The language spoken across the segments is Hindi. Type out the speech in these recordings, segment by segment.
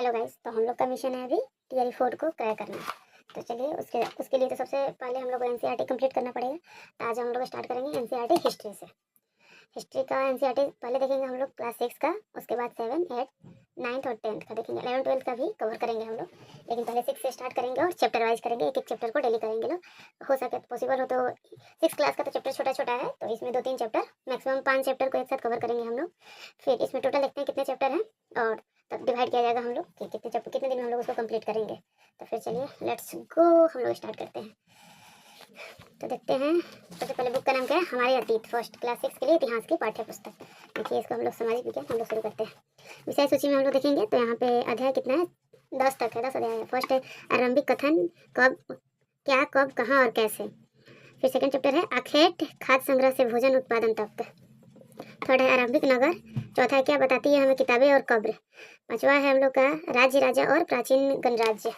हेलो गाइस, तो हम लोग का मिशन है अभी टीआरई 4 को क्रैक करना। तो चलिए उसके उसके लिए तो सबसे पहले हम लोग को एनसीईआरटी कंप्लीट करना पड़ेगा। तो आज हम लोग स्टार्ट करेंगे एनसीईआरटी हिस्ट्री से। हिस्ट्री का एनसीईआरटी पहले देखेंगे हम लोग क्लास 6 का, उसके बाद 7, 8, 9 और 10 का देखेंगे। 11, 12 का भी कवर करेंगे हम लोग, लेकिन पहले 6 से स्टार्ट करेंगे और चैप्टर वाइज करेंगे। एक एक चैप्टर को डेली करेंगे लोग, हो सके तो पॉसिबल हो तो 6 क्लास का तो चैप्टर छोटा छोटा है, तो इसमें 2-3 चैप्टर मैक्सिमम 5 चैप्टर को एक साथ कवर करेंगे हम लोग। फिर इसमें टोटल देखते हैं कितने चैप्टर हैं और तब डिवाइड किया जाएगा हम लोग कि कितने चैप्टर कितने दिन में हम लोग उसको कंप्लीट करेंगे। तो फिर चलिए लेट्स गो, हम लोग स्टार्ट करते हैं। तो देखते हैं सबसे पहले बुक का नाम क्या है, हमारे अतीत, फर्स्ट क्लास 6 के लिए इतिहास की पाठ्य पुस्तक। देखिए इसको हम लोग सामाजिक विज्ञान हम लोग शुरू करते हैं। विषय सूची में हम लोग देखेंगे तो यहाँ पे अध्याय कितना है, 10 तक है, 10 अध्याय है। फर्स्ट है आरंभिक कथन, कब, क्या, कब, कहाँ और कैसे। फिर सेकंड चैप्टर है आखेट, खाद्य संग्रह से भोजन उत्पादन तक। थर्ड है आरंभिक नगर। चौथा है क्या बताती है हमें किताबें और कब्र। पांचवा है हम लोग का राज्य, राजा और प्राचीन गणराज्य।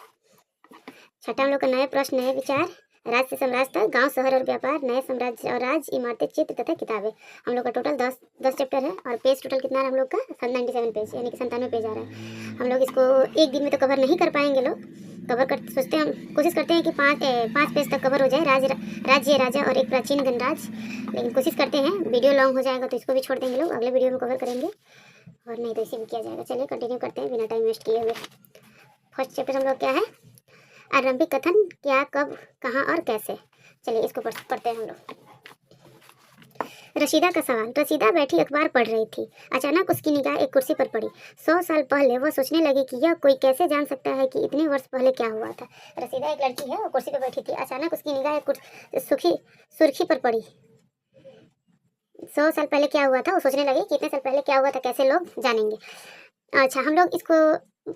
छठा हम लोग का नए प्रश्न, नए विचार, राज्य से साम्राज्य तक, गांव, शहर और व्यापार, नए साम्राज्य और राज्य, इमारतें, चित्र तथा किताबें। हम लोग का टोटल 10 चैप्टर है और पेज टोटल कितना है हम लोग का 97 पेज, यानी कि 97 पेज आ रहा है। हम लोग इसको एक दिन में तो कवर नहीं कर पाएंगे लोग, कवर कर सोचते हैं, कोशिश करते हैं कि 5 पेज तक कवर हो जाए, राज्य, राजा और एक प्राचीन गणराज्य। लेकिन कोशिश करते हैं, वीडियो लॉन्ग हो जाएगा तो इसको भी छोड़ देंगे लोग, अगले वीडियो में कवर करेंगे, और नहीं तो इसी में किया जाएगा। चलिए कंटिन्यू करते हैं बिना टाइम वेस्ट किए हुए। फर्स्ट चैप्टर हम लोग क्या है, आरंभिक कथन, क्या, कब, कहाँ और कैसे। चलिए इसको पढ़ते हैं हम लोग। रशीदा का सवाल। रशीदा बैठी अखबार पढ़ रही थी। अचानक उसकी निगाह एक कुर्सी पर पड़ी। 100 साल पहले वह सोचने लगी कि यह कोई कैसे जान सकता है कि इतने वर्ष पहले क्या हुआ था। रशीदा एक लड़की है, वो कुर्सी पर बैठी थी। अचानक उसकी निगाह एक सुर्खी पर पड़ी। 100 साल पहले क्या हुआ था, वो सोचने लगी कि इतने साल पहले क्या हुआ था, कैसे लोग जानेंगे। अच्छा, हम लोग इसको,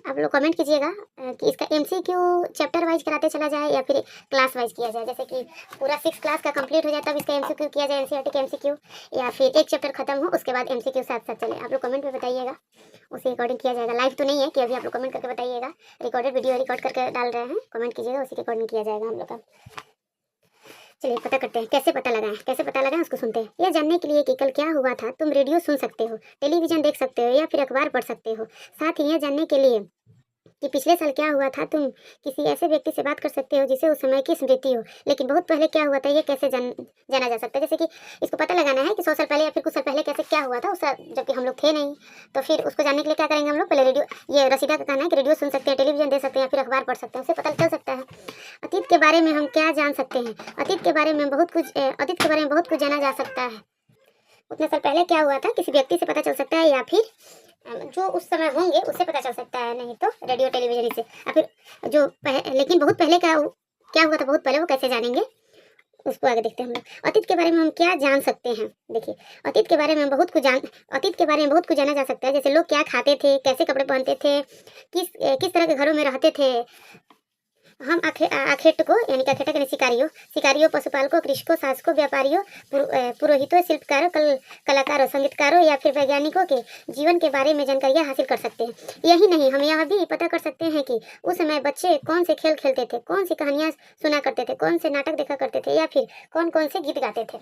आप लोग कमेंट कीजिएगा कि इसका एमसीक्यू चैप्टर वाइज कराते चला जाए या फिर क्लास वाइज किया जाए, जैसे कि पूरा 6 क्लास का कंप्लीट हो जाए तब इसका एमसीक्यू किया जाए, एनसीईआरटी का एमसीक्यू, या फिर एक चैप्टर खत्म हो उसके बाद एमसीक्यू साथ साथ चले। आप लोग कमेंट में बताइएगा, उसी अकॉर्डिंग किया जाएगा। लाइव तो नहीं है कि अभी आप लोग कमेंट करके बताइएगा, रिकॉर्डेड वीडियो रिकॉर्ड करके डाल रहे हैं, कमेंट कीजिएगा, उसी के अकॉर्डिंग किया जाएगा हम लोग का। चलिए पता करते हैं, कैसे पता लगाएं उसको सुनते हैं। यह जानने के लिए कि कल क्या हुआ था, तुम रेडियो सुन सकते हो, टेलीविजन देख सकते हो या फिर अखबार पढ़ सकते हो। साथ ही यह जानने के लिए कि पिछले साल क्या हुआ था, तुम किसी ऐसे व्यक्ति से बात कर सकते हो जिसे उस समय की स्मृति हो, लेकिन बहुत पहले क्या हुआ था ये कैसे जाना जा सकता है। जैसे कि इसको पता लगाना है कि 100 साल पहले या फिर कुछ साल पहले कैसे क्या हुआ था, उस जबकि हम लोग थे नहीं। तो फिर उसको जानने के लिए क्या करेंगे हम लोग, पहले रेडियो, ये रसीदा का कहना है कि रेडियो सुन सकते हैं, टेलीविजन देख सकते हैं या फिर अखबार पढ़ सकते हैं, उससे पता चल सकता है। अतीत के बारे में हम क्या जान सकते हैं, अतीत के बारे में बहुत कुछ जाना जा सकता है। उतने साल पहले क्या हुआ था किसी व्यक्ति से पता चल सकता है या फिर जो उस समय होंगे उससे पता चल सकता है, नहीं तो रेडियो टेलीविजन से। या फिर लेकिन बहुत पहले का क्या हुआ था, बहुत पहले, वो कैसे जानेंगे, उसको आगे देखते हैं हम लोग। अतीत के बारे में हम क्या जान सकते हैं। देखिए अतीत के बारे में बहुत कुछ जाना जा सकता है, जैसे लोग क्या खाते थे, कैसे कपड़े पहनते थे, किस तरह के घरों में रहते थे। हम आखेट को, यानी कि आखेटा के शिकारियों, पशुपालकों, कृषकों, शासकों, व्यापारियों, पुरोहितों, शिल्पकारों, कलाकारों, संगीतकारों या फिर वैज्ञानिकों के जीवन के बारे में जानकारियाँ हासिल कर सकते हैं। यही नहीं, हम यह भी पता कर सकते हैं कि उस समय बच्चे कौन से खेल खेलते थे, कौन सी कहानियाँ सुना करते थे, कौन से नाटक देखा करते थे या फिर कौन कौन से गीत गाते थे।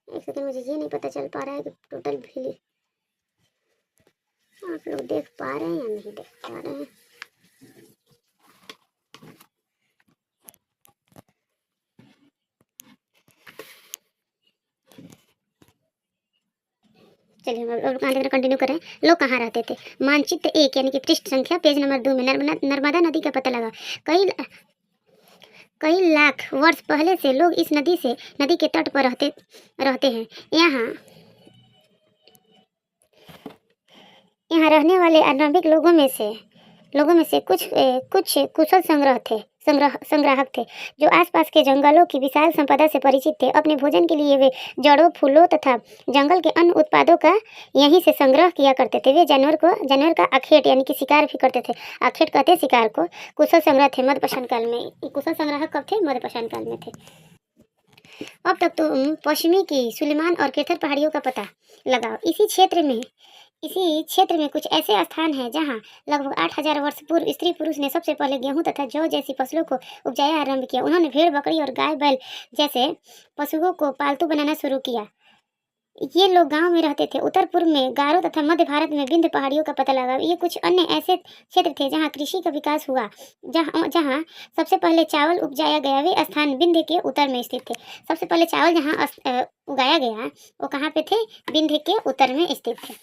एक सेकंड, मुझे ये नहीं पता चल पा रहा है कि टोटल भी आप लोग देख पा रहे हैं या नहीं देख पा रहे हैं। चलिए हम लोग आगे कंटिन्यू करें। लोग कहाँ रहते थे। मानचित्र 1 यानी कि पृष्ठ संख्या पेज नंबर 2 में नर्मदा नदी का पता लगा। कई लाख वर्ष पहले से लोग इस नदी के तट पर रहते हैं। यहाँ रहने वाले आरंभिक लोगों में से कुछ कुशल संग्राहक थे, जो आसपास के जंगलों की विशाल संपदा से परिचित थे। अपने भोजन के लिए वे जड़ों, फूलों तथा जंगल के अन्य उत्पादों का यहीं से संग्रह किया करते थे। वे जानवर का आखेट यानी कि शिकार भी करते थे। आखेट कहते हैं शिकार को। कुशल संग्राहक थे मध्यपाषाण काल में। कुशल संग्राहक कब थे, मध्यपाषाण काल में थे। अब तक तुम पश्चिमी की सुलेमान और केथर पहाड़ियों का पता लगाओ। इसी क्षेत्र में कुछ ऐसे स्थान हैं जहां लगभग 8000 वर्ष पूर्व स्त्री पुरुष ने सबसे पहले गेहूं तथा जौ जैसी फसलों को उपजाया आरंभ किया। उन्होंने भेड़, बकरी और गाय, बैल जैसे पशुओं को पालतू बनाना शुरू किया। ये लोग गांव में रहते थे। उत्तर पूर्व में गारो तथा मध्य भारत में विंध्य पहाड़ियों का पता लगा। ये कुछ अन्य ऐसे क्षेत्र थे जहां कृषि का विकास हुआ। जहां जहां सबसे पहले चावल उपजाया गया वे स्थान विंध्य के उत्तर में स्थित थे। सबसे पहले चावल जहां उगाया गया वो कहाँ पे थे? विंध्य के उत्तर में स्थित थे।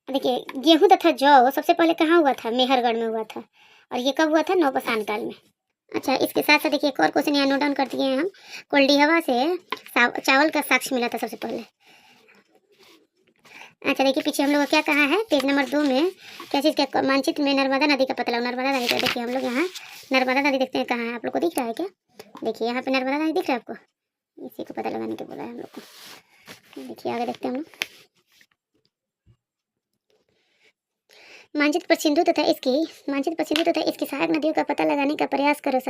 देखिए, गेहूं तथा जौ सबसे पहले कहाँ हुआ था? मेहरगढ़ में हुआ था। और ये कब हुआ था? नौपाषाण काल में। अच्छा, इसके साथ साथ देखिए एक और क्वेश्चन यहाँ नोट डाउन कर दिए हैं हम। कोल्डिहवा से चावल का साक्ष्य मिला था सबसे पहले। अच्छा देखिए, पीछे हम लोग क्या कहा है? पेज नंबर 2 में क्या चीज़ का मानचित्र में नर्मदा नदी का पता लगा। नर्मदा नदी का देखिए हम लोग यहाँ नर्मदा नदी देखते हैं कहाँ है। आप लोग को दिख रहा है क्या? देखिए यहाँ पे नर्मदा नदी दिख रहा है आपको? इसी को पता लगाने के बोला है हम लोग को। देखिए आगे देखते हैं हम लोग। मानचित्र पर सिंधु तथा इसकी सहायक नदियों का पता लगाने का प्रयास करो।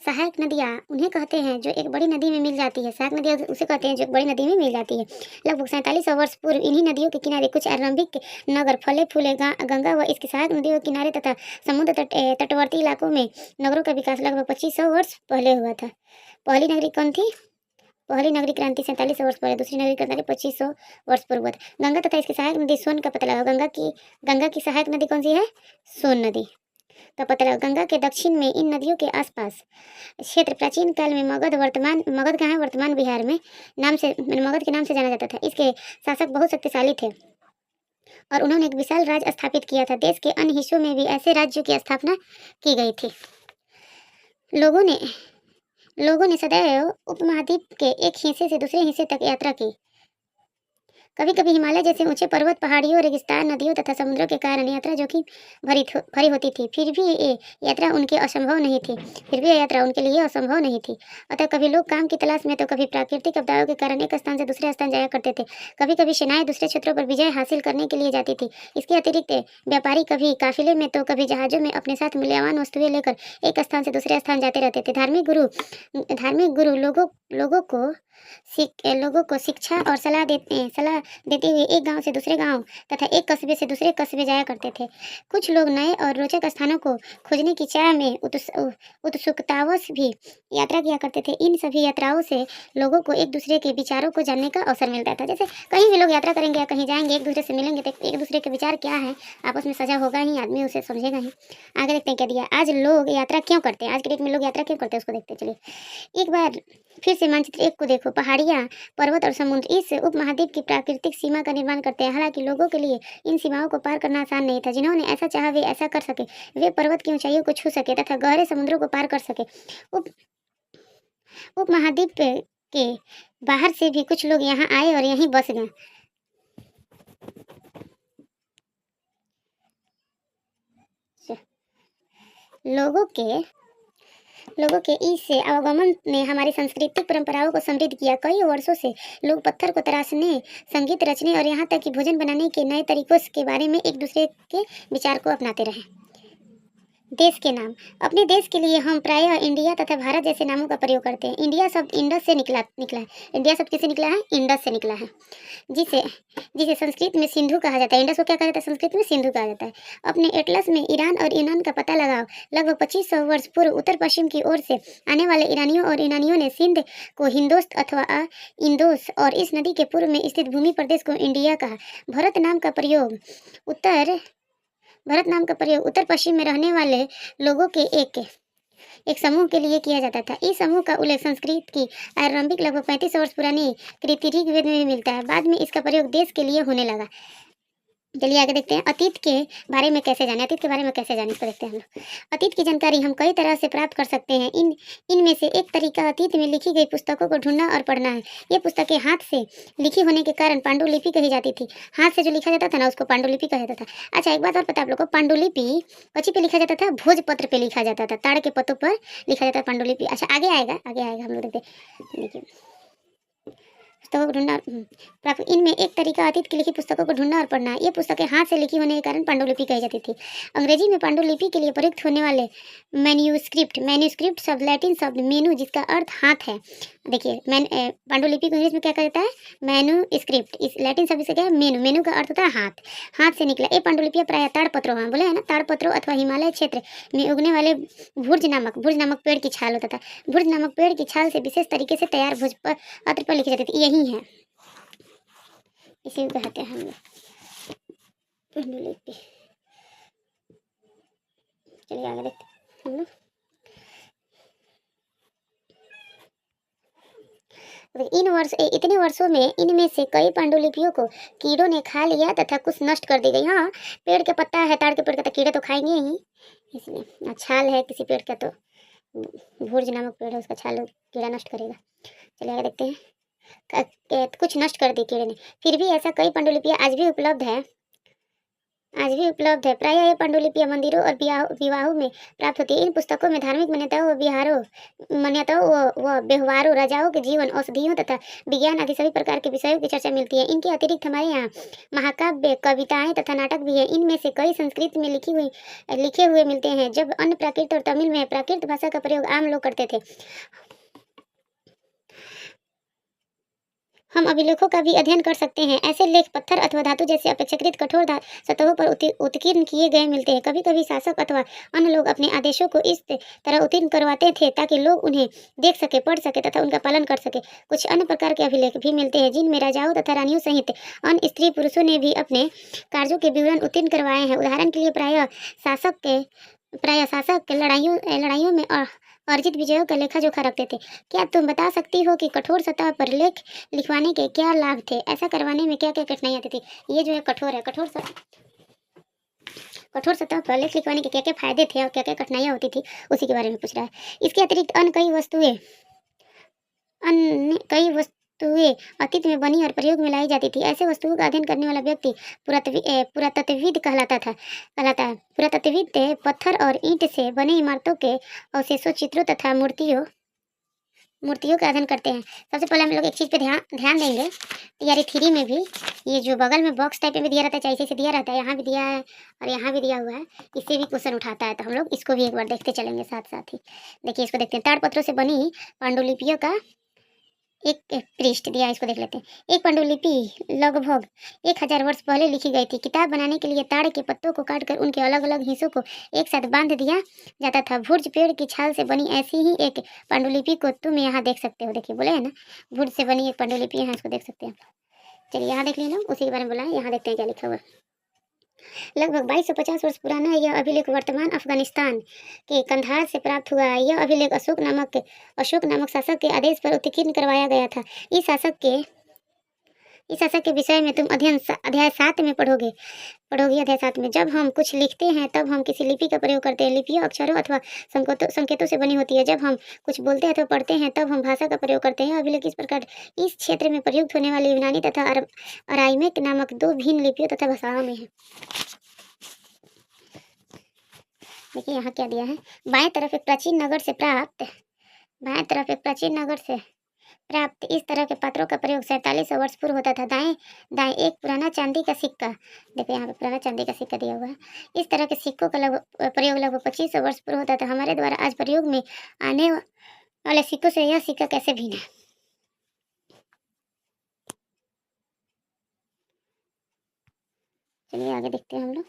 सहायक नदियाँ उन्हें कहते हैं जो एक बड़ी नदी में मिल जाती है। सहायक नदियाँ उसे कहते हैं जो एक बड़ी नदी में मिल जाती है। लगभग 4700 वर्ष पूर्व इन्हीं नदियों के किनारे कुछ आरंभिक नगर फले फूले। गंगा व इसकी सहायक नदियों के किनारे तथा समुद्र तटवर्ती इलाकों में नगरों का विकास लगभग 2500 वर्ष पहले हुआ था। पहली नगरी कौन थी? पहली नगरी क्रांति 4700 वर्ष पहले, दूसरी नगरी क्रांति 2500 वर्ष पूर्व हुआ था। गंगा तथा इसकी सहायक नदी सोन का पता लगाओ। गंगा की सहायक नदी कौन सी है? सोन नदी का पता लगाओ। गंगा के दक्षिण में इन नदियों के आसपास क्षेत्र प्राचीन काल में मगध कहाँ है? वर्तमान बिहार में मगध के नाम से जाना जाता था। इसके शासक बहुत शक्तिशाली थे और उन्होंने एक विशाल राज्य स्थापित किया था। देश के अन्य हिस्सों में भी ऐसे राज्यों की स्थापना की गई थी। लोगों ने सदैव उपमहाद्वीप के एक हिस्से से दूसरे हिस्से तक यात्रा की। कभी कभी हिमालय जैसे ऊंचे पर्वत, पहाड़ियों, रेगिस्तान, नदियों तथा समुद्रों के कारण यात्रा जोखिम भरी होती थी। फिर भी ये यात्रा उनके लिए असंभव नहीं थी। अतः कभी लोग काम की तलाश में तो कभी प्राकृतिक आपदाओं के कारण एक स्थान से दूसरे स्थान जाया करते थे। कभी कभी सेनाएं दूसरे क्षेत्रों पर विजय हासिल करने के लिए जाती थी। इसके अतिरिक्त व्यापारी कभी काफिले में तो कभी जहाजों में अपने साथ मूल्यवान वस्तुएं लेकर एक स्थान से दूसरे स्थान जाते रहते थे। धार्मिक गुरु लोगों को शिक्षा और सलाह देते हुए एक गांव से दूसरे गांव तथा एक कस्बे से दूसरे कस्बे जाया करते थे। कुछ लोग नए और रोचक स्थानों को खोजने की चाह में उत्सुकतावश भी यात्रा किया करते थे। इन सभी यात्राओं से लोगों को एक दूसरे के विचारों को जानने का अवसर मिलता था। जैसे कहीं भी लोग यात्रा करेंगे या कहीं जाएंगे, एक दूसरे से मिलेंगे तो एक दूसरे के विचार क्या है आपस में सजा होगा ही, आदमी उसे समझेगा ही। आगे देखते हैं क्या दिया। आज लोग यात्रा क्यों करते हैं? आज के डेट में लोग यात्रा क्यों करते हैं उसको देखते हैं। चलिए एक बार फिर से मानचित्र 1 को देखो। पहाड़ियाँ, पर्वत और समुद्र इस उपमहाद्वीप की प्राकृतिक सीमा का निर्माण करते हैं। हालांकि लोगों के लिए इन सीमाओं को पार करना आसान नहीं था। जिन्होंने ऐसा चाहा वे ऐसा कर सके। वे पर्वत की ऊंचाइयों को छू सके तथा गहरे समुद्रों को पार कर सके। उपमहाद्वीप के बाहर से भी कुछ लोग यहाँ आए और यहीं बस गए। लोगों के इस आवागमन ने हमारी सांस्कृतिक परंपराओं को समृद्ध किया। कई वर्षों से लोग पत्थर को तराशने, संगीत रचने और यहाँ तक कि भोजन बनाने के नए तरीकों के बारे में एक दूसरे के विचार को अपनाते रहे। देश के नाम। अपने देश के लिए हम प्रायः इंडिया तथा भारत जैसे नामों का प्रयोग करते हैं। इंडिया शब्द इंडस से निकला है। इंडिया शब्द किससे निकला है? इंडस से निकला है, जिसे संस्कृत में सिंधु कहा जाता है। इंडस को क्या कहा जाता है? संस्कृत में सिंधु कहा जाता है। अपने एटलस में ईरान और यूनान का पता लगाओ। लगभग 2500 वर्ष पूर्व उत्तर पश्चिम की ओर से आने वाले ईरानियों ने सिंध को हिंदोस्त अथवा इंदोस और इस नदी के पूर्व में स्थित भूमि प्रदेश को इंडिया कहा। भारत नाम का प्रयोग उत्तर पश्चिम में रहने वाले लोगों के एक समूह के लिए किया जाता था। इस समूह का उल्लेख संस्कृत की आरंभिक लगभग 3500 वर्ष पुरानी कृति ऋग्वेद में भी मिलता है। बाद में इसका प्रयोग देश के लिए होने लगा। चलिए आगे देखते हैं। अतीत के बारे में कैसे जाने इसको देखते हैं हम लोग। अतीत की जानकारी हम कई तरह से प्राप्त कर सकते हैं। इनमें से एक तरीका अतीत में लिखी गई पुस्तकों को ढूंढना और पढ़ना है। ये पुस्तकें हाथ से लिखी होने के कारण पांडुलिपि कही जाती थी। हाथ से जो लिखा जाता था ना उसको पांडुलिपि कहा जाता था। अच्छा एक बात और पता आप लोग को, पांडुलिपि कच्ची पे लिखा जाता था? भोजपत्र पे लिखा जाता था, ताड़ के पत्तों पर लिखा जाता था पांडुलिपि। अच्छा आगे आएगा हम लोग देखते हैं। देखिए पुस्तकों को ढूंढना प्राप्त इनमें एक तरीका अतीत की लिखी पुस्तकों को ढूंढना और पढ़ना। ये पुस्तकें हाथ से लिखी होने के कारण पांडुलिपि कही जाती थी। अंग्रेजी में पांडुलिपि के लिए प्रयुक्त होने वाले मैन्यूस्क्रिप्ट शब्द लैटिन शब्द मेनू जिसका अर्थ हाथ है। देखिए पांडुलिपि को इंग्लिश में क्या कहता है? मैन्यूस्क्रिप्ट। इस लैटिन शब्द से क्या है? मेनू। मेनू का अर्थ होता है हाथ, हाथ से निकला। ये पांडुलिपियाँ प्रायः ताड़पत्रों, हाँ बोले है ना, ताड़पत्रों अथवा हिमालय क्षेत्र में उगने वाले भुर्ज नामक पेड़ की छाल होता था। भुर्ज नामक पेड़ की छाल से विशेष तरीके से तैयार भोजपत्र पर लिखी जाती थी। यही है, इसी को कहते हैं हम लोग पांडुलिपि। चलिए आगे देखते हैं हम लोग। इतने वर्षों में इनमें से कई पांडुलिपियों को कीड़ों ने खा लिया तथा कुछ नष्ट कर दी गई। हाँ, पेड़ के पत्ता है, ताड़ के पेड़ का, तो कीड़े तो खाएंगे ही, इसलिए छाल है किसी पेड़ का तो भुर्ज नामक पेड़ है, उसका छाल कीड़ा नष्ट करेगा। चलिए आगे देखते हैं। कुछ नष्ट कर दी कीड़े ने। फिर भी ऐसा कई पांडुलिपियाँ आज भी उपलब्ध है। प्रायः ये पांडुलिपियाँ मंदिरों और विवाहों में प्राप्त होती है। इन पुस्तकों में धार्मिक मान्यताओं व व्यवहारों, राजाओं के जीवन, औषधियों तथा विज्ञान आदि सभी प्रकार के विषयों की चर्चा मिलती है। इनके अतिरिक्त हमारे यहाँ महाकाव्य, कविताएं तथा नाटक भी है। इनमें से कई संस्कृत में लिखे हुए मिलते हैं, जब अन्य प्राकृत और तमिल में प्राकृत भाषा का प्रयोग आम लोग करते थे। हम अभिलेखों का भी अध्ययन कर सकते हैं। ऐसे लेख पत्थर अथवा धातु जैसे अपेक्षाकृत कठोर सतहों पर उत्कीर्ण किए गए मिलते हैं। कभी कभी शासक अथवा अन्य लोग अपने आदेशों को इस तरह उत्कीर्ण करवाते थे ताकि लोग उन्हें देख सके, पढ़ सके तथा उनका पालन कर सके। कुछ अन्य प्रकार के अभिलेख भी मिलते हैं जिनमें राजाओं तथा रानियों सहित अन्य स्त्री पुरुषों ने भी अपने कार्यों के विवरण उत्कीर्ण करवाए हैं। उदाहरण के लिए प्रायः शासक के लड़ाइयों में अर्जित विजयों का लेखा जोखा रखते थे। क्या तुम बता सकती हो कि कठोर सतह पर लेख लिखवाने के क्या लाभ थे? ऐसा करवाने में क्या क्या कठिनाई आती थी? ये जो है कठोर है, कठोर सतह पर लेख लिखवाने के क्या क्या फायदे थे और क्या क्या कठिनाइयाँ होती थी, उसी के बारे में पूछ रहा है। इसके अतिरिक्त अन्य कई वस्तुएं अतीत में बनी और प्रयोग में लाई जाती थी। ऐसे वस्तुओं का अध्ययन करने वाला व्यक्ति पुरातत्वविद कहलाता है। पुरातत्वविद पत्थर और ईंट से बने इमारतों के अवशेषों, चित्रों तथा मूर्तियों का अध्ययन करते हैं। सबसे पहले हम लोग एक चीज़ पे ध्यान देंगे। तैयारी 3 में भी ये जो बगल में बॉक्स टाइप में भी दिया रहता है, चाहे इसे दिया रहता है, यहाँ भी दिया है और यहाँ भी दिया हुआ है, इससे भी क्वेश्चन उठाता है, तो हम लोग इसको भी एक बार देखते चलेंगे साथ साथ ही। देखिए इसको देखते हैं। ताड़पत्रों से बनी पांडुलिपियों का एक पृष्ठ दिया है, इसको देख लेते हैं। एक पांडुलिपि लगभग 1000 वर्ष पहले लिखी गई थी। किताब बनाने के लिए ताड़ के पत्तों को काटकर उनके अलग अलग हिस्सों को एक साथ बांध दिया जाता था। भुर्ज पेड़ की छाल से बनी ऐसी ही एक पांडुलिपि को तुम यहाँ देख सकते हो। देखिए बोले है ना, भुर्ज से बनी एक पांडुलिपि, यहाँ इसको देख सकते हैं। चलिए यहाँ देख लेना, उसी के बारे में बोला है। यहाँ देखते हैं क्या लिखा हुआ है। लगभग 2250 वर्ष पुराना यह अभिलेख वर्तमान अफगानिस्तान के कंधार से प्राप्त हुआ है। यह अभिलेख अशोक नामक शासक के आदेश पर उत्कीर्ण करवाया गया था। इस शासक के विषय में तुम अध्याय 7 में पढ़ोगे। अध्याय 7 में जब हम कुछ लिखते हैं तब हम किसी लिपि का प्रयोग करते हैं। लिपियाँ अक्षरों अथवा संकेतों से बनी होती है। जब हम कुछ बोलते अथवा पढ़ते हैं तब हम भाषा का प्रयोग करते हैं। अभिलेख इस प्रकार इस क्षेत्र में प्रयुक्त होने वाली यूनानी तथा अराइमिक नामक 2 भिन्न लिपियों तथा भाषाओं में है। देखिए यहाँ क्या दिया है। बाएं तरफ एक प्राचीन नगर से प्राप्त इस तरह के पात्रों का प्रयोग 4700 वर्ष पूर्व होता था। दाएं एक पुराना चांदी का सिक्का, देखो यहाँ पे पुराना चांदी का सिक्का दिया हुआ है। इस तरह के सिक्कों का प्रयोग लगभग 2500 वर्ष पूर्व होता था। हमारे द्वारा आज प्रयोग में आने वाले सिक्कों से यह सिक्का कैसे भिन्न है? चलिए आगे देखते हैं हम लोग।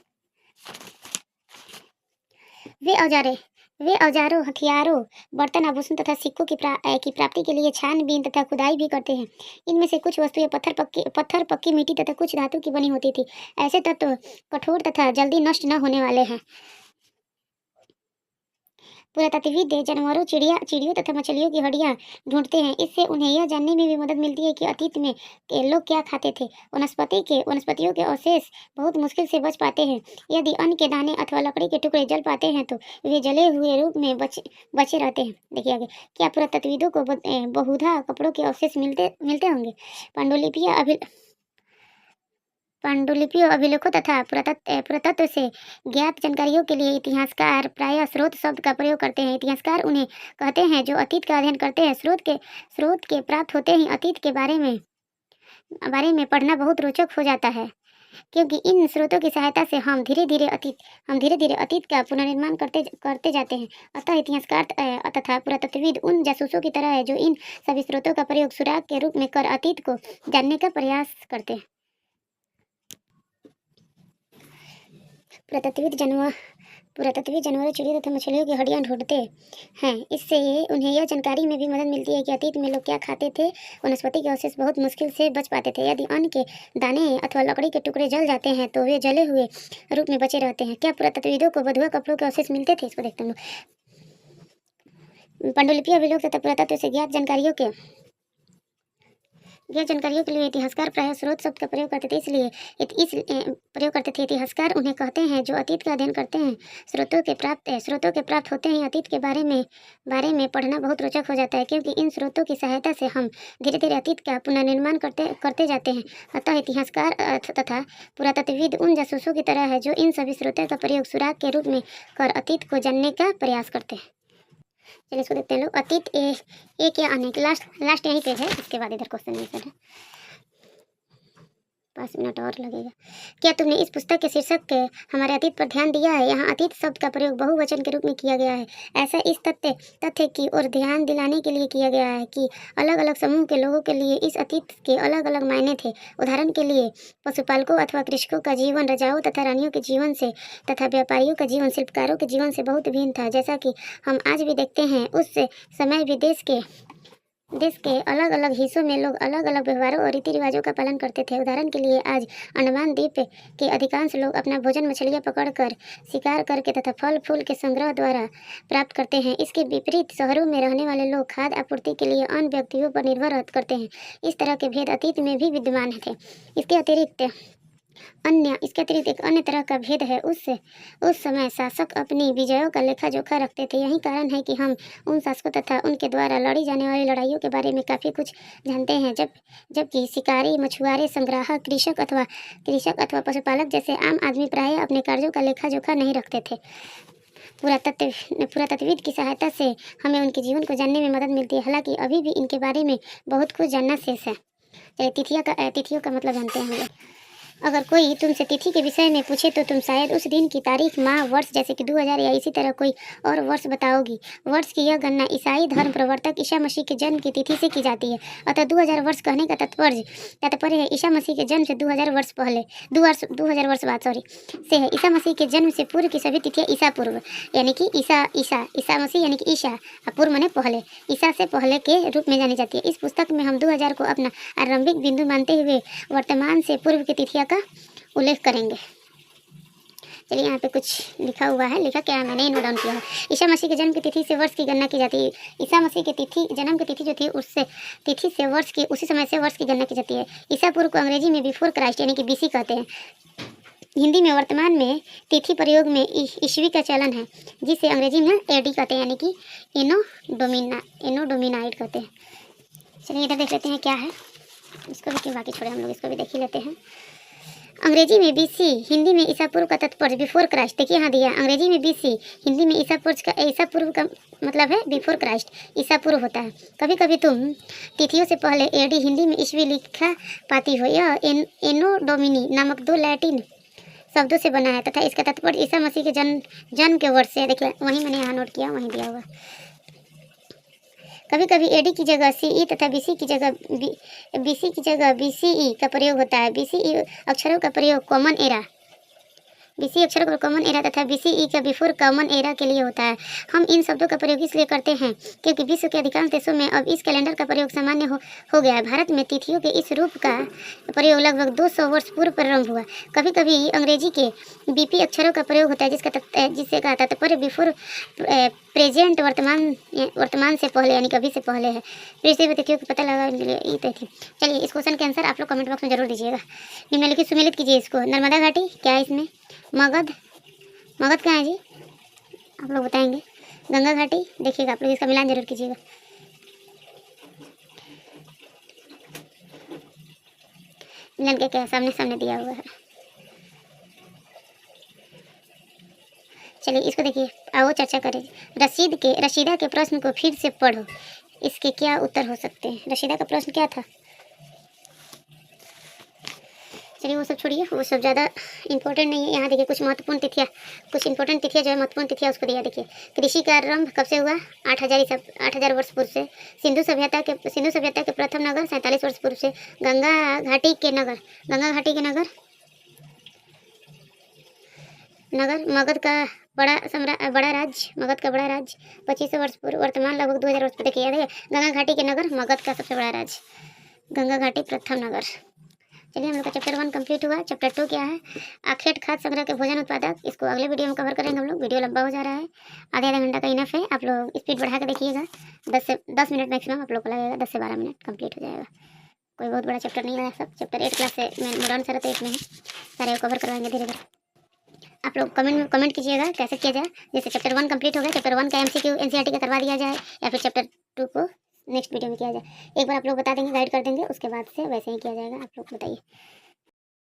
वे औजारों, हथियारों, बर्तन, आभूषण तथा सिक्कों की प्राप्ति के लिए छानबीन तथा खुदाई भी करते हैं। इनमें से कुछ वस्तुएं पत्थर, पक्की मिट्टी तथा कुछ धातु की बनी होती थी। ऐसे तत्व कठोर तथा जल्दी नष्ट न होने वाले हैं। पुरातत्वविद जानवरों, चिड़ियों तथा मछलियों की हड्डियां ढूंढते हैं। इससे उन्हें यह जानने में भी मदद मिलती है कि अतीत में के लोग क्या खाते थे। वनस्पतियों के अवशेष बहुत मुश्किल से बच पाते हैं। यदि अन्न के दाने अथवा लकड़ी के टुकड़े जल पाते हैं तो वे जले हुए रूप में बचे रहते हैं। देखिए आगे, क्या पुरातत्वविदों को बहुधा कपड़ों के अवशेष मिलते होंगे? पांडुलिपियों, अभिलेखों तथा पुरातत्व से ज्ञात जानकारियों के लिए इतिहासकार प्रायः स्रोत शब्द का प्रयोग करते हैं। इतिहासकार उन्हें कहते हैं जो अतीत का अध्ययन करते हैं। स्रोत के प्राप्त होते ही अतीत के बारे में बारे में पढ़ना बहुत रोचक हो जाता है, क्योंकि इन स्रोतों की सहायता से हम धीरे धीरे अतीत का पुनर्निर्माण करते करते जाते हैं। अतः इतिहासकार तथा पुरातत्वविद उन जासूसों की तरह है जो इन सभी स्रोतों का प्रयोग सुराग के रूप में कर अतीत को जानने का प्रयास करते हैं। पुरातत्वविद जानवरों, चिड़ियों तथा मछलियों की हड्डियां ढूंढते हैं। इससे उन्हें यह जानकारी में भी मदद मिलती है कि अतीत में लोग क्या खाते थे। वनस्पति के अवशेष बहुत मुश्किल से बच पाते थे। यदि अन्न के दाने अथवा लकड़ी के टुकड़े जल जाते हैं तो वे जले हुए रूप में बचे रहते हैं। क्या पुरातत्वविदों को बधुआ कपड़ों के अवशेष मिलते थे? इसको देखते हैं। पांडुलिपि अभिलेख तथा पुरातत्व से ज्ञात जानकारियों के लिए इतिहासकार प्रायः स्रोत शब्द का प्रयोग करते थे। प्रयोग करते थे। इतिहासकार उन्हें कहते हैं जो अतीत का अध्ययन करते हैं। स्रोतों के प्राप्त होते ही अतीत के बारे में पढ़ना बहुत रोचक हो जाता है, क्योंकि इन स्रोतों की सहायता से हम धीरे धीरे अतीत का पुनर्निर्माण करते जाते हैं। अतः इतिहासकार तथा पुरातत्वविद उन जासूसों की तरह है जो इन सभी स्रोतों का प्रयोग सुराग के रूप में कर अतीत को जानने का प्रयास करते हैं। चलिए इसको देखते हैं लोग। अतीत ए क्या अनेक, लास्ट यही पेज है, इसके बाद इधर क्वेश्चन आंसर है। 5 मिनट और लगेगा। क्या तुमने इस पुस्तक के शीर्षक के हमारे अतीत पर ध्यान दिया है? यहाँ अतीत शब्द का प्रयोग बहुवचन के रूप में किया गया है। ऐसा इस तथ्य की ओर ध्यान दिलाने के लिए किया गया है कि अलग अलग समूह के लोगों के लिए इस अतीत के अलग अलग मायने थे। उदाहरण के लिए पशुपालकों अथवा कृषकों का जीवन राजाओं तथा रानियों के जीवन से तथा व्यापारियों का जीवन शिल्पकारों के जीवन से बहुत भिन्न था। जैसा कि हम आज भी देखते हैं, उस समय भी देश के अलग अलग हिस्सों में लोग अलग अलग व्यवहारों और रीति रिवाजों का पालन करते थे। उदाहरण के लिए आज अंडमान द्वीप के अधिकांश लोग अपना भोजन मछलियां पकड़कर, शिकार करके तथा फल फूल के संग्रह द्वारा प्राप्त करते हैं। इसके विपरीत शहरों में रहने वाले लोग खाद्य आपूर्ति के लिए अन्य व्यक्तियों पर निर्भर करते हैं। इस तरह के भेद अतीत में भी विद्यमान थे। इसके अतिरिक्त एक अन्य तरह का भेद है। उस समय शासक अपनी विजयों का लेखा जोखा रखते थे। यही कारण है कि हम उन शासकों तथा उनके द्वारा लड़ी जाने वाली लड़ाइयों के बारे में काफ़ी कुछ जानते हैं, जबकि शिकारी, मछुआरे, संग्राहक, कृषक अथवा पशुपालक जैसे आम आदमी प्रायः अपने कार्यों का लेखा जोखा नहीं रखते थे। पुरातत्वविद की सहायता से हमें उनके जीवन को जानने में मदद मिलती है। हालांकि अभी भी इनके बारे में बहुत कुछ जानना शेष है। तिथियों का मतलब जानते हैं हम लोग। अगर कोई तुमसे तिथि के विषय में पूछे तो तुम शायद उस दिन की तारीख, माह, वर्ष जैसे कि 2000 या इसी तरह कोई और वर्ष बताओगी। वर्ष की यह गणना ईसाई धर्म प्रवर्तक ईसा मसीह के जन्म की तिथि से की जाती है। अतः 2000 वर्ष कहने का तात्पर्य है ईसा मसीह के जन्म से 2000 वर्ष बाद से है। ईसा मसीह के जन्म से पूर्व की सभी तिथियाँ ईसा पूर्व यानी कि ईसा मसीह यानी कि ईसा पूर्व माने पहले, ईसा से पहले के रूप में जानी जाती है। इस पुस्तक में हम 2000 को अपना आरंभिक बिंदु मानते हुए वर्तमान से पूर्व की तिथियाँ का उल्लेख करेंगे। चलिए यहाँ पे कुछ लिखा हुआ है, लिखा क्या है मैंने नोट डाउन किया है। ईसा मसीह के जन्म की तिथि से वर्ष की गणना की जाती है। ईसा मसीह की जन्म की तिथि जो थी उससे तिथि से उसी समय से वर्ष की गणना की जाती है। ईसा पूर्व को अंग्रेजी में बिफोर क्राइस्ट यानी कि बीसी कहते हैं। हिंदी में वर्तमान में तिथि प्रयोग में ईस्वी का चलन है, जिसे अंग्रेजी में एडी कहते हैं यानी कि एनो डोमिनाइट कहते हैं। चलिए इधर देख लेते हैं क्या है, इसको भी क्यों बाकी छोड़े, हम लोग इसको भी देख ही लेते हैं। अंग्रेजी में बीसी, हिंदी में ईसा पूर्व का तात्पर्य बिफोर क्राइस्ट। देखिए यहाँ दिया अंग्रेजी में बीसी, हिंदी में ईसा पूर्व का मतलब है बिफोर क्राइस्ट, ईसा पूर्व होता है। कभी कभी तुम तिथियों से पहले एडी हिंदी में ईस्वी लिखा पाती हो। यह एनो डोमिनी नामक 2 लैटिन शब्दों से बना है तथा इसका तात्पर्य ईसा मसीह के जन्म के वर्ष से। देखिए वहीं मैंने यहाँ नोट किया, वहीं दिया हुआ। कभी कभी एडी की जगह सीई तथा बीसी की जगह बीसीई का प्रयोग होता है। बीसीई अक्षरों का प्रयोग कॉमन एरा तथा बीसीई का बिफोर कॉमन एरा के लिए होता है। हम इन शब्दों का प्रयोग इसलिए करते हैं क्योंकि विश्व के अधिकांश देशों में अब इस कैलेंडर का प्रयोग सामान्य हो गया है। भारत में तिथियों के इस रूप का प्रयोग लगभग 200 वर्ष पूर्व प्रारंभ हुआ। कभी कभी अंग्रेजी के बीपी अक्षरों का प्रयोग होता है, जिससे का तात्पर्य बिफोर प्रेजेंट वर्तमान से पहले यानी कभी से पहले है। पृथ्वी तिथियों को पता लगाने के लिए ये तिथि। चलिए इस क्वेश्चन के आंसर आप लोग कमेंट बॉक्स में जरूर दीजिएगा। निम्नलिखित सुमेलित कीजिए इसको। नर्मदा घाटी क्या है इसमें? मगध कहाँ है जी? आप लोग बताएंगे। गंगा घाटी देखिएगा, आप लोग इसका मिलान जरूर कीजिएगा। मिलान क्या क्या सामने दिया हुआ है। चलिए इसको देखिए, आओ चर्चा करें। रशीदा के प्रश्न को फिर से पढ़ो, इसके क्या उत्तर हो सकते हैं। रशीदा का प्रश्न क्या था? चलिए वो सब छोड़िए, वो सब ज़्यादा इंपॉर्टेंट नहीं है। यहाँ देखिए कुछ महत्वपूर्ण तिथियाँ, कुछ इंपॉर्टेंट तिथियाँ जो है महत्वपूर्ण तिथियाँ उसको दिया। देखिए कृषि का आरंभ कब से हुआ? 8,000 वर्ष पूर्व से। सिंधु सभ्यता के प्रथम नगर 47 वर्ष पूर्व से। गंगा घाटी के नगर मगध का बड़ा राज्य 2500 वर्ष पूर्व। वर्तमान लगभग 2000 वर्ष पूर्व। देखिए गंगा घाटी के नगर मगध का सबसे बड़ा राज्य, गंगा घाटी प्रथम नगर। चलिए हम लोग का चैप्टर 1 कंप्लीट हुआ। चैप्टर 2 क्या है? आखेट खाद्य संग्रह के भोजन उत्पादक। इसको अगले वीडियो में कवर करेंगे हम लोग। वीडियो लंबा हो जा रहा है, आधे घंटा का इनफ है। आप लोग स्पीड बढ़ा के देखिएगा, 10 मिनट मैक्सिमम आप लोग को लगेगा, 10 से 12 मिनट कंप्लीट हो जाएगा। कोई बहुत बड़ा चैप्टर नहीं है, सब चैप्टर 8 क्लास से मॉडर्न सारा तो 8 में है, सारे कवर करवाएंगे धीरे धीरे। आप लोग कमेंट कीजिएगा कैसे किया जाए। जैसे चैप्टर 1 कंप्लीट हो गया, चैप्टर 1 का MCQ NCERT का करवा दिया जाए, या फिर चैप्टर 2 को नेक्स्ट वीडियो में किया जाए। एक बार आप लोग बता देंगे, गाइड कर देंगे, उसके बाद से वैसे ही किया जाएगा। आप लोग बताइए।